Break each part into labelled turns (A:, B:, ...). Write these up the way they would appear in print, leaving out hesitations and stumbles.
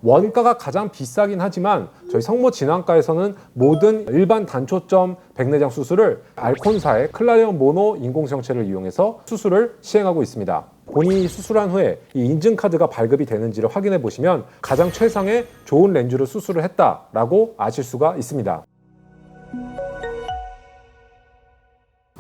A: 원가가 가장 비싸긴 하지만 저희 성모 진안과에서는 모든 일반 단초점 백내장 수술을 알콘사의 클라리온 모노 인공수정체를 이용해서 수술을 시행하고 있습니다. 본인이 수술한 후에 이 인증카드가 발급이 되는지를 확인해 보시면 가장 최상의 좋은 렌즈로 수술을 했다라고 아실 수가 있습니다.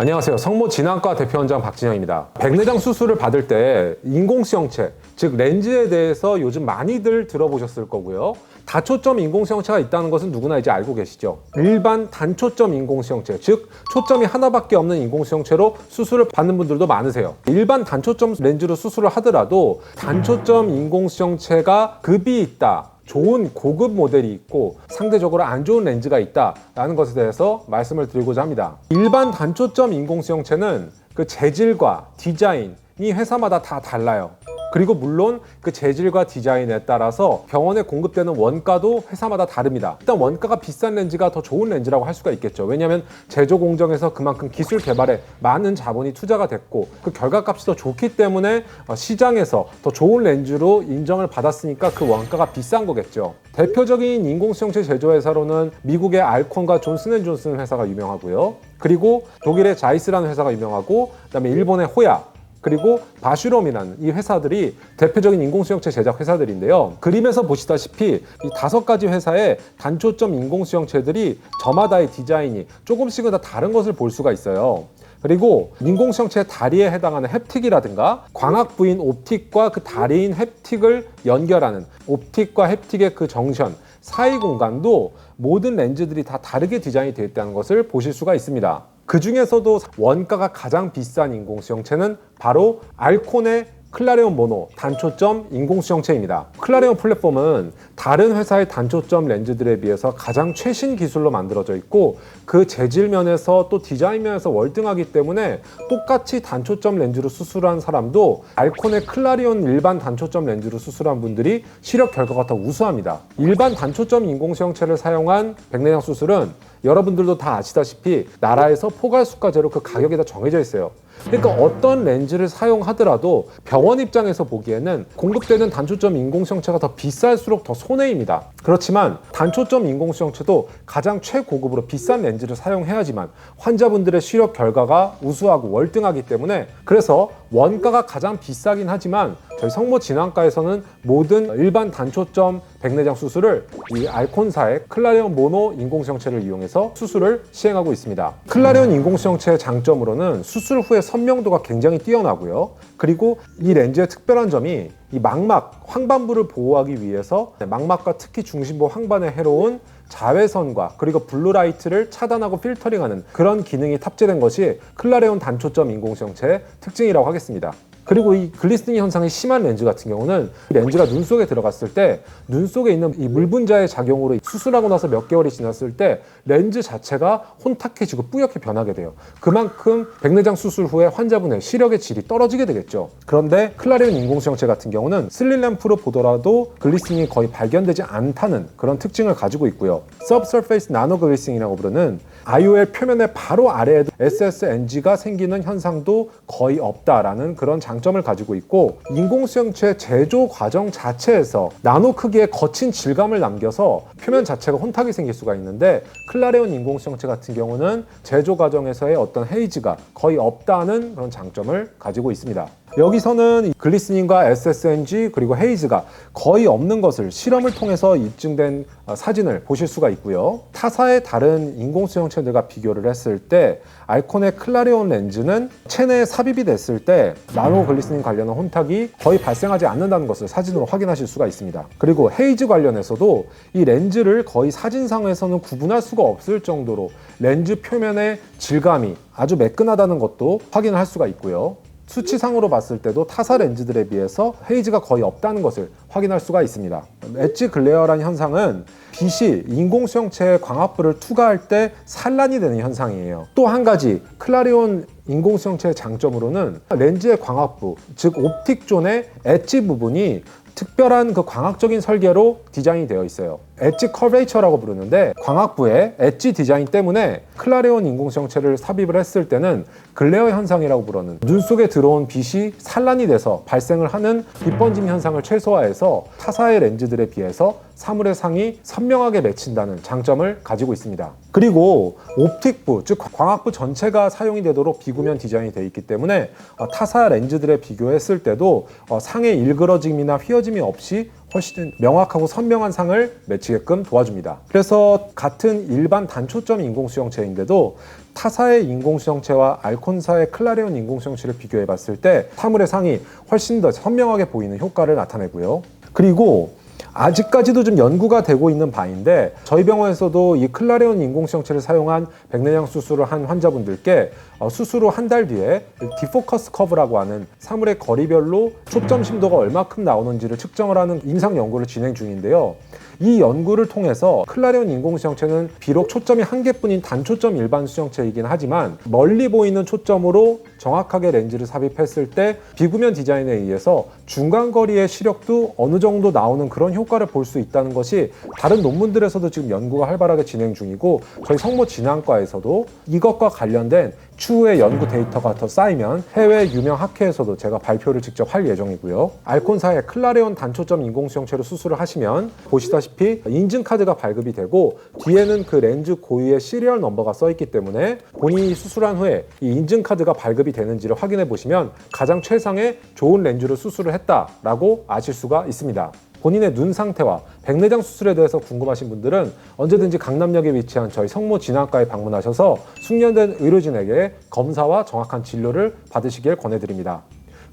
A: 안녕하세요. 성모 진안과 대표원장 박진영입니다. 백내장 수술을 받을 때 인공수정체, 즉 렌즈에 대해서 요즘 많이들 들어보셨을 거고요. 다초점 인공수정체가 있다는 것은 누구나 이제 알고 계시죠. 일반 단초점 인공수정체, 즉 초점이 하나밖에 없는 인공수정체로 수술을 받는 분들도 많으세요. 일반 단초점 렌즈로 수술을 하더라도 단초점 인공수정체가 급이 있다, 좋은 고급 모델이 있고 상대적으로 안 좋은 렌즈가 있다라는 것에 대해서 말씀을 드리고자 합니다. 일반 단초점 인공수정체는 그 재질과 디자인이 회사마다 다 달라요. 그리고 물론 그 재질과 디자인에 따라서 병원에 공급되는 원가도 회사마다 다릅니다. 일단 원가가 비싼 렌즈가 더 좋은 렌즈라고 할 수가 있겠죠. 왜냐하면 제조 공정에서 그만큼 기술 개발에 많은 자본이 투자가 됐고 그 결과값이 더 좋기 때문에 시장에서 더 좋은 렌즈로 인정을 받았으니까 그 원가가 비싼 거겠죠. 대표적인 인공수정체 제조회사로는 미국의 알콘과 존슨앤존슨 회사가 유명하고요. 그리고 독일의 자이스라는 회사가 유명하고 그다음에 일본의 호야, 그리고 바슈롬이라는 이 회사들이 대표적인 인공수정체 제작 회사들인데요. 그림에서 보시다시피 이 5가지 회사의 단초점 인공수정체들이 저마다의 디자인이 조금씩은 다 다른 것을 볼 수가 있어요. 그리고 인공수정체 다리에 해당하는 햅틱이라든가 광학 부인 옵틱과 그 다리인 햅틱을 연결하는 옵틱과 햅틱의 그 정션 사이 공간도 모든 렌즈들이 다 다르게 디자인이 되어 있다는 것을 보실 수가 있습니다. 그 중에서도 원가가 가장 비싼 인공수정체는 바로 알콘의 클라리온 모노 단초점 인공수정체입니다. 클라리온 플랫폼은 다른 회사의 단초점 렌즈들에 비해서 가장 최신 기술로 만들어져 있고 그 재질 면에서 또 디자인 면에서 월등하기 때문에 똑같이 단초점 렌즈로 수술한 사람도 알콘의 클라리온 일반 단초점 렌즈로 수술한 분들이 시력 결과가 더 우수합니다. 일반 단초점 인공수정체를 사용한 백내장 수술은 여러분들도 다 아시다시피 나라에서 포괄수가제로 그 가격이 다 정해져 있어요. 그러니까 어떤 렌즈를 사용하더라도 병원 입장에서 보기에는 공급되는 단초점 인공수정체가 더 비쌀수록 더 손해입니다. 그렇지만 단초점 인공수정체도 가장 최고급으로 비싼 렌즈를 사용해야지만 환자분들의 시력 결과가 우수하고 월등하기 때문에 그래서 원가가 가장 비싸긴 하지만 저희 성모 진안과에서는 모든 일반 단초점 백내장 수술을 이 알콘사의 클라리온 모노 인공수정체를 이용해서 수술을 시행하고 있습니다. 클라리온 인공수정체의 장점으로는 수술 후에 선명도가 굉장히 뛰어나고요. 그리고 이 렌즈의 특별한 점이 이 망막, 황반부를 보호하기 위해서 망막과 특히 중심부 황반에 해로운 자외선과 그리고 블루라이트를 차단하고 필터링하는 그런 기능이 탑재된 것이 클라리온 단초점 인공수정체의 특징이라고 하겠습니다. 그리고 이 글리스닝 현상이 심한 렌즈 같은 경우는 렌즈가 눈 속에 들어갔을 때 눈 속에 있는 이 물 분자의 작용으로 수술하고 나서 몇 개월이 지났을 때 렌즈 자체가 혼탁해지고 뿌옇게 변하게 돼요. 그만큼 백내장 수술 후에 환자분의 시력의 질이 떨어지게 되겠죠. 그런데 클라리온 인공수정체 같은 경우는 슬릿램프로 보더라도 글리스닝이 거의 발견되지 않다는 그런 특징을 가지고 있고요. Subsurface Nano Glistening이라고 부르는 IOL 표면의 바로 아래에도 SSNG가 생기는 현상도 거의 없다라는 그런 장점을 가지고 있고 인공수정체 제조 과정 자체에서 나노 크기의 거친 질감을 남겨서 표면 자체가 혼탁이 생길 수가 있는데 클라리온 인공수정체 같은 경우는 제조 과정에서의 어떤 헤이즈가 거의 없다는 그런 장점을 가지고 있습니다. 여기서는 글리스닝과 SSNG 그리고 헤이즈가 거의 없는 것을 실험을 통해서 입증된 사진을 보실 수가 있고요. 타사의 다른 인공수정체들과 비교를 했을 때 알콘의 클라리온 렌즈는 체내에 삽입이 됐을 때 나노 글리스닝 관련한 혼탁이 거의 발생하지 않는다는 것을 사진으로 확인하실 수가 있습니다. 그리고 헤이즈 관련해서도 이 렌즈를 거의 사진상에서는 구분할 수가 없을 정도로 렌즈 표면의 질감이 아주 매끈하다는 것도 확인을 할 수가 있고요. 수치상으로 봤을 때도 타사 렌즈들에 비해서 헤이즈가 거의 없다는 것을 확인할 수가 있습니다. 엣지 글레어라는 현상은 빛이 인공수정체의 광합부를 투과할 때 산란이 되는 현상이에요. 또 한 가지 클라리온 인공수정체의 장점으로는 렌즈의 광합부, 즉 옵틱존의 엣지 부분이 특별한 그 광학적인 설계로 디자인이 되어 있어요. 엣지 커베이처라고 부르는데 광학부의 엣지 디자인 때문에 클라레온 인공수정체를 삽입을 했을 때는 글레어 현상이라고 부르는 눈 속에 들어온 빛이 산란이 돼서 발생을 하는 빛번짐 현상을 최소화해서 타사의 렌즈들에 비해서 사물의 상이 선명하게 맺힌다는 장점을 가지고 있습니다. 그리고 옵틱부, 즉 광학부 전체가 사용이 되도록 비구면 디자인이 되어 있기 때문에 타사 렌즈들에 비교했을 때도 상의 일그러짐이나 휘어짐이 없이 훨씬 명확하고 선명한 상을 맺히게끔 도와줍니다. 그래서 같은 일반 단초점 인공수정체인데도 타사의 인공수정체와 알콘사의 클라레온 인공수정체를 비교해 봤을 때 사물의 상이 훨씬 더 선명하게 보이는 효과를 나타내고요. 그리고 아직까지도 좀 연구가 되고 있는 바인데 저희 병원에서도 이 클라레온 인공수정체를 사용한 백내장 수술을 한 환자분들께 수술 후 한 달 뒤에 디포커스 커브라고 하는 사물의 거리별로 초점 심도가 얼마큼 나오는지를 측정을 하는 임상 연구를 진행 중인데요. 이 연구를 통해서 클라레온 인공수정체는 비록 초점이 한 개뿐인 단초점 일반 수정체이긴 하지만 멀리 보이는 초점으로 정확하게 렌즈를 삽입했을 때 비구면 디자인에 의해서 중간 거리의 시력도 어느 정도 나오는 그런 효과를 볼 수 있다는 것이 다른 논문들에서도 지금 연구가 활발하게 진행 중이고 저희 성모진환과에서도 이것과 관련된 추후에 연구 데이터가 더 쌓이면 해외 유명 학회에서도 제가 발표를 직접 할 예정이고요. 알콘사의 클라레온 단초점 인공수정체로 수술을 하시면 보시다시피 인증카드가 발급이 되고 뒤에는 그 렌즈 고유의 시리얼 넘버가 써 있기 때문에 본인이 수술한 후에 이 인증카드가 발급이 되는지를 확인해 보시면 가장 최상의 좋은 렌즈로 수술을 했다라고 아실 수가 있습니다. 본인의 눈 상태와 백내장 수술에 대해서 궁금하신 분들은 언제든지 강남역에 위치한 저희 성모진환과에 방문하셔서 숙련된 의료진에게 검사와 정확한 진료를 받으시길 권해드립니다.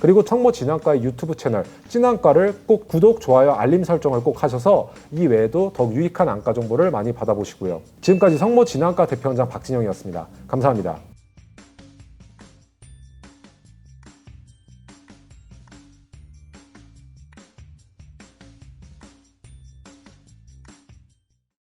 A: 그리고 성모진환과의 유튜브 채널 찐안과를 꼭 구독, 좋아요, 알림 설정을 꼭 하셔서 이 외에도 더욱 유익한 안과 정보를 많이 받아보시고요. 지금까지 성모진환과 대표원장 박진영이었습니다. 감사합니다.